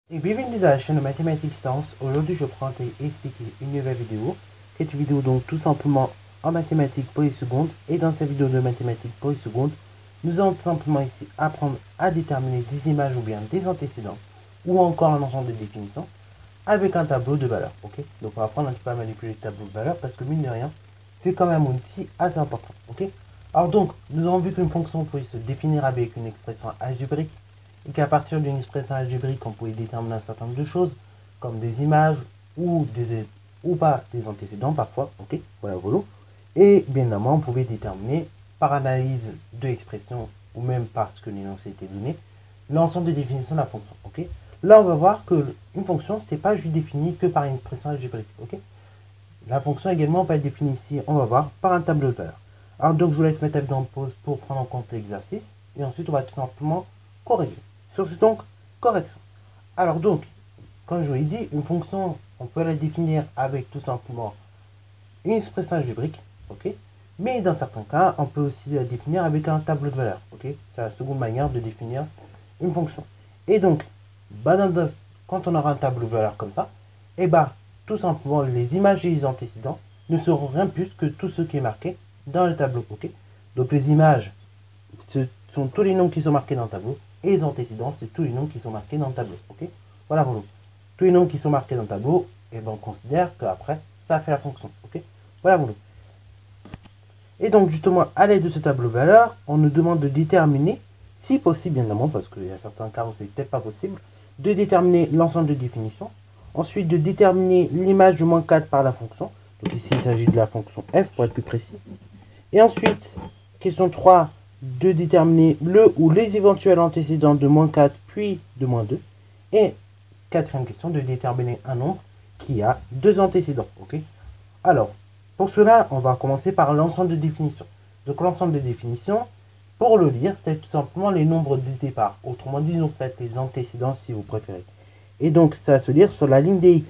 Et bienvenue dans la chaîne de Mathématiques Sciences. Aujourd'hui, je prends et expliquer une nouvelle vidéo, qui est une vidéo donc tout simplement en mathématiques pour les secondes. Et dans cette vidéo de mathématiques pour les secondes, nous allons tout simplement ici apprendre à déterminer des images ou bien des antécédents, ou encore un ensemble de définitions, avec un tableau de valeurs. Ok, donc on va apprendre un petit peu à manipuler le tableau de valeurs, parce que mine de rien, c'est quand même un outil assez important. Ok, alors donc, nous avons vu qu'une fonction pouvait se définir avec une expression algébrique, et qu'à partir d'une expression algébrique, on pouvait déterminer un certain nombre de choses, comme des images ou pas des antécédents parfois. Ok, voilà, voilà. Et bien évidemment, on pouvait déterminer par analyse de l'expression ou même parce que l'énoncé était donné, l'ensemble des définitions de la fonction. Ok, là on va voir que une fonction, c'est pas juste définie que par une expression algébrique. Ok, la fonction également peut être définie ici, on va voir, par un tableau de valeurs. Alors donc je vous laisse mettre la vidéo en pause pour prendre en compte l'exercice et ensuite on va tout simplement corriger. Sur ce donc, correction. Alors donc, comme je vous l'ai dit, une fonction, on peut la définir avec tout simplement une expression algébrique, ok, mais dans certains cas, on peut aussi la définir avec un tableau de valeurs, ok. C'est la seconde manière de définir une fonction. Et donc, quand on aura un tableau de valeurs comme ça, et tout simplement, les images et les antécédents ne seront rien plus que tout ce qui est marqué dans le tableau, ok. Donc les images, ce sont tous les noms qui sont marqués dans le tableau, et les antécédents, c'est tous les noms qui sont marqués dans le tableau, ok. Voilà, voilà. Tous les noms qui sont marqués dans le tableau, et on considère qu'après, ça fait la fonction, ok. Voilà, voilà. Et donc, justement, à l'aide de ce tableau de valeurs, on nous demande de déterminer, si possible, bien évidemment, parce qu'il y a certains cas où c'est peut-être pas possible, de déterminer l'ensemble de définitions. Ensuite, de déterminer l'image de moins 4 par la fonction. Donc ici, il s'agit de la fonction f, pour être plus précis. Et ensuite, question 3, de déterminer le ou les éventuels antécédents de moins 4, puis de moins 2. Et quatrième question, de déterminer un nombre qui a deux antécédents. Ok. Alors, pour cela, on va commencer par l'ensemble de définitions. Donc l'ensemble de définitions, pour le lire, c'est tout simplement les nombres de départ. Autrement dit, donc c'est les antécédents si vous préférez. Et donc ça va se lire sur la ligne des x.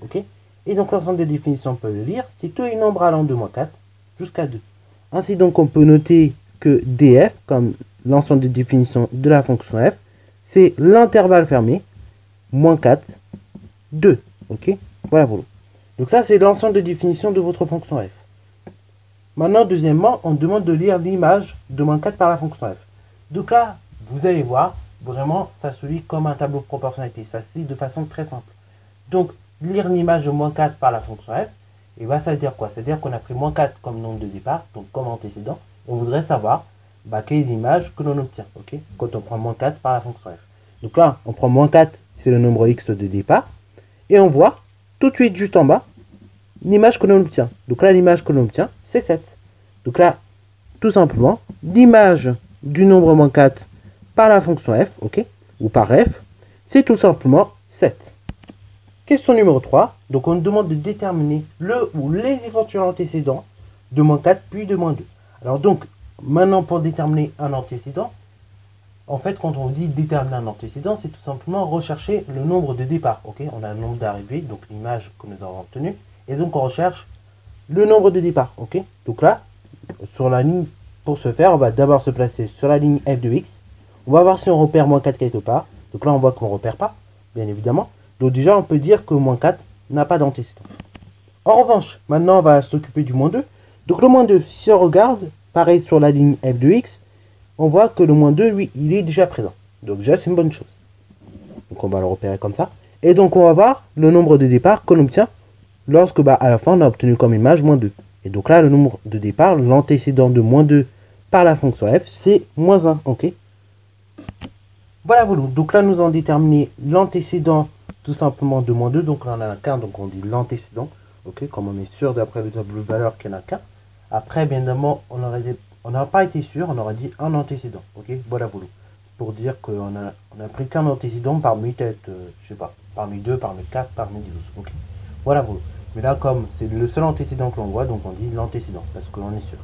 Ok. Et donc l'ensemble de définitions, on peut le lire, c'est tous les nombres allant de moins 4 jusqu'à 2. Ainsi donc on peut noter que df, comme l'ensemble de définitions de la fonction f, c'est l'intervalle fermé, moins 4, 2. Ok, voilà, voilà. Donc ça, c'est l'ensemble de définitions de votre fonction f. Maintenant, deuxièmement, on demande de lire l'image de moins 4 par la fonction f. Donc là, vous allez voir, vraiment, ça se lit comme un tableau de proportionnalité. Ça se lit de façon très simple. Donc, lire l'image de moins 4 par la fonction f, et ça veut dire quoi? C'est-à-dire qu'on a pris moins 4 comme nombre de départ, donc comme antécédent. On voudrait savoir quelle est l'image que l'on obtient, ok, quand on prend moins 4 par la fonction f. Donc là, on prend moins 4, c'est le nombre x de départ. Et on voit tout de suite, juste en bas, l'image que l'on obtient. Donc là, l'image que l'on obtient, c'est 7. Donc là, tout simplement, l'image du nombre moins 4 par la fonction f, ok, ou par f, c'est tout simplement 7. Question numéro 3. Donc on nous demande de déterminer le ou les éventuels antécédents de moins 4 puis de moins 2. Alors donc, maintenant pour déterminer un antécédent, en fait quand on dit déterminer un antécédent, c'est tout simplement rechercher le nombre de départ. Ok, on a le nombre d'arrivées, donc l'image que nous avons obtenue, et donc on recherche le nombre de départ. Ok, donc là, sur la ligne, pour ce faire, on va d'abord se placer sur la ligne f de x. On va voir si on repère moins 4 quelque part. Donc là on voit qu'on ne repère pas, bien évidemment. Donc déjà, on peut dire que moins 4 n'a pas d'antécédent. En revanche, maintenant, on va s'occuper du moins 2. Donc le moins 2, si on regarde, pareil sur la ligne f de x, on voit que le moins 2, lui, il est déjà présent. Donc déjà, c'est une bonne chose. Donc on va le repérer comme ça. Et donc on va voir le nombre de départ qu'on obtient lorsque, à la fin, on a obtenu comme image moins 2. Et donc là, le nombre de départ, l'antécédent de moins 2 par la fonction f, c'est moins 1. Ok. Voilà, voilà. Donc là, nous avons déterminé l'antécédent tout simplement de moins 2, donc là on en a qu'un, donc on dit l'antécédent, ok, comme on est sûr d'après le tableau de valeur qu'il n'y en a qu'un. Après, bien évidemment, on n'aurait pas été sûr, on aurait dit un antécédent, ok, voilà, voilà, pour dire qu'on a pris qu'un antécédent parmi peut-être, je sais pas, parmi 2, parmi 4, parmi 12, ok, voilà, voilà. Mais là, comme c'est le seul antécédent que l'on voit, donc on dit l'antécédent, parce qu'on est sûr.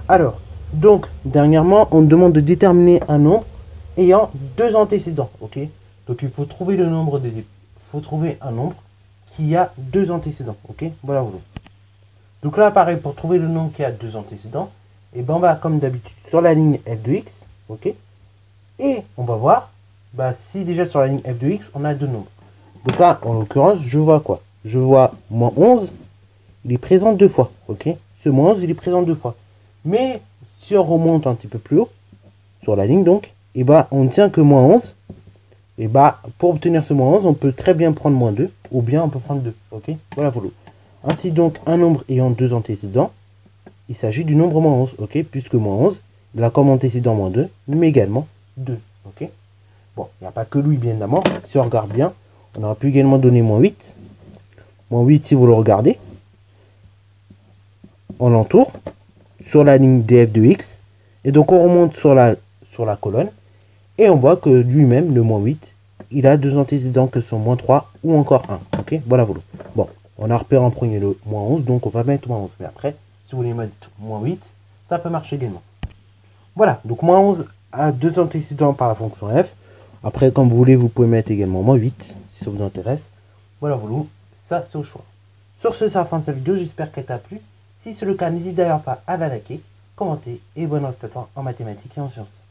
Alors, donc, dernièrement, on demande de déterminer un nombre ayant deux antécédents, ok, donc il faut trouver le nombre de faut trouver un nombre qui a deux antécédents, ok, voilà, voilà. Donc là, pareil, pour trouver le nombre qui a deux antécédents, et on va, comme d'habitude, sur la ligne f de x, ok, et on va voir bah si déjà sur la ligne f de x, on a deux nombres. Donc là, en l'occurrence, je vois quoi? Je vois moins 11, il est présent deux fois, ok? Ce moins 11, il est présent deux fois. Mais si on remonte un petit peu plus haut, sur la ligne donc, et bah on ne tient que moins 11. Et bah pour obtenir ce moins 11, on peut très bien prendre moins 2, ou bien on peut prendre 2, ok? Voilà, voilà. Ainsi donc, un nombre ayant deux antécédents, il s'agit du nombre moins 11, ok? Puisque moins 11, il a comme antécédent moins 2, mais également 2, ok? Bon, il n'y a pas que lui, bien évidemment. Si on regarde bien, on aurait pu également donner moins 8. Moins 8, si vous le regardez, on l'entoure sur la ligne df de x. Et donc, on remonte sur la colonne. Et on voit que lui-même, le moins 8, il a deux antécédents que sont moins 3 ou encore 1. Ok, voilà, voilà. Bon, on a repéré en premier le moins 11, donc on va mettre moins 11. Mais après, si vous voulez mettre moins 8, ça peut marcher également. Voilà, donc moins 11 a deux antécédents par la fonction f. Après, comme vous voulez, vous pouvez mettre également moins 8, si ça vous intéresse. Voilà, voilà, ça c'est au choix. Sur ce, c'est la fin de cette vidéo, j'espère qu'elle t'a plu. Si c'est le cas, n'hésite d'ailleurs pas à la liker, commenter et bonne reste à toi en mathématiques et en sciences.